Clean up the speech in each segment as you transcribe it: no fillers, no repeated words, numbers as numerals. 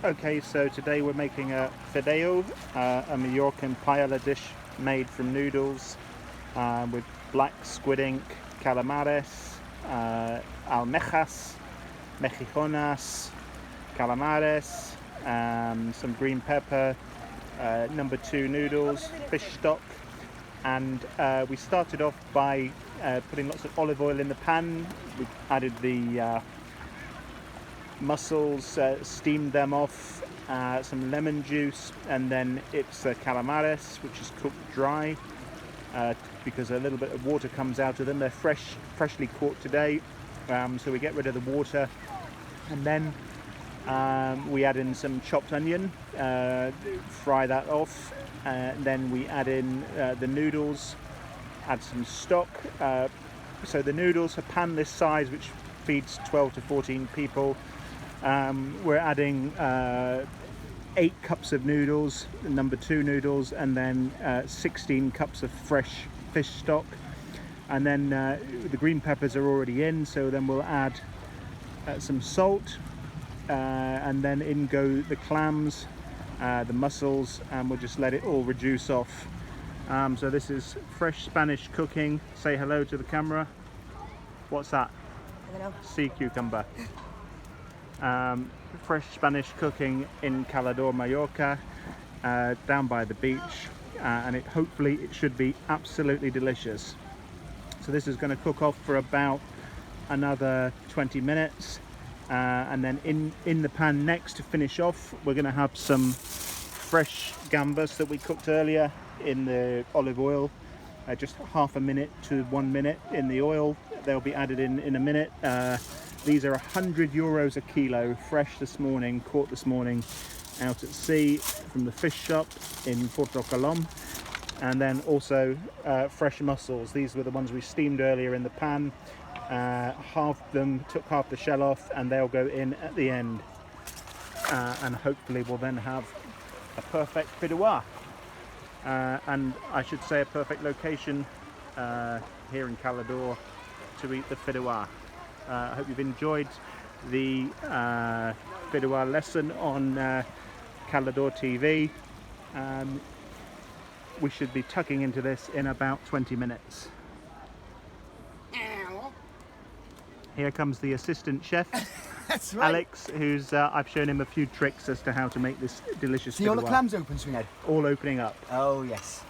Okay, so today we're making a Fideo, a Mallorcan paella dish made from noodles with black squid ink, calamares, almejas, mexiconas, calamares, some green pepper, number 2 noodles, fish stock, and we started off by putting lots of olive oil in the pan. We added the mussels, steamed them off, some lemon juice, and then it's calamares, which is cooked dry because a little bit of water comes out of them. They're freshly caught today, so we get rid of the water, and then we add in some chopped onion, fry that off, then we add in the noodles, add some stock. So the noodles, a pan this size which feeds 12 to 14 people, we're adding 8 cups of noodles, number 2 noodles, and then 16 cups of fresh fish stock, and then the green peppers are already in, so then we'll add some salt, and then in go the clams, the mussels, and we'll just let it all reduce off. So this is fresh Spanish cooking. Say hello to the camera. What's that? Hello. Sea cucumber. Fresh Spanish cooking in Cala D'Or, Mallorca, down by the beach, and hopefully it should be absolutely delicious. So this is going to cook off for about another 20 minutes, and then in the pan next to finish off, we're going to have some fresh gambas that we cooked earlier in the olive oil, just half a minute to 1 minute in the oil. They'll be added in a minute. These are €100 a kilo, fresh this morning, caught this morning out at sea from the fish shop in Porto Colom. And then also fresh mussels. These were the ones we steamed earlier in the pan. Half them, took half the shell off, and they'll go in at the end. And hopefully we'll then have a perfect fideuà. And I should say a perfect location here in Cala D'Or to eat the fideuà. I hope you've enjoyed the fideuà lesson on Cala D'Or TV. We should be tucking into this in about 20 minutes. Here comes the assistant chef. That's right. Alex, who's I've shown him a few tricks as to how to make this delicious See all the fideuà. clams open, Swinhead? All opening up. Oh yes.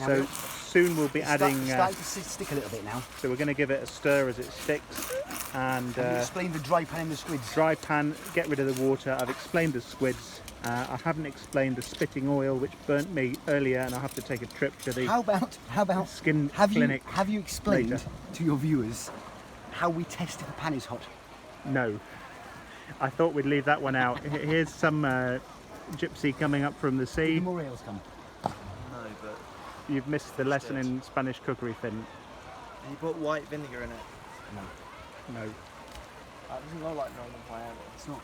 Now So soon we'll be adding. Starting to stick a little bit now. So we're going to give it a stir as it sticks, and Have you explained the dry pan in the squids? dry pan. Get rid of the water. I've explained the squids. I haven't explained the spitting oil, which burnt me earlier, and I'll have to take a trip to the How about skin have clinic. you explained later. to your viewers how we test if a pan is hot? No, I thought we'd leave that one out. Here's some gypsy coming up from the Did sea. more ales come? No, but You've missed the lesson in Spanish cookery, Finn. you put white vinegar in it. No, No. That doesn't look like normal paella. it's not.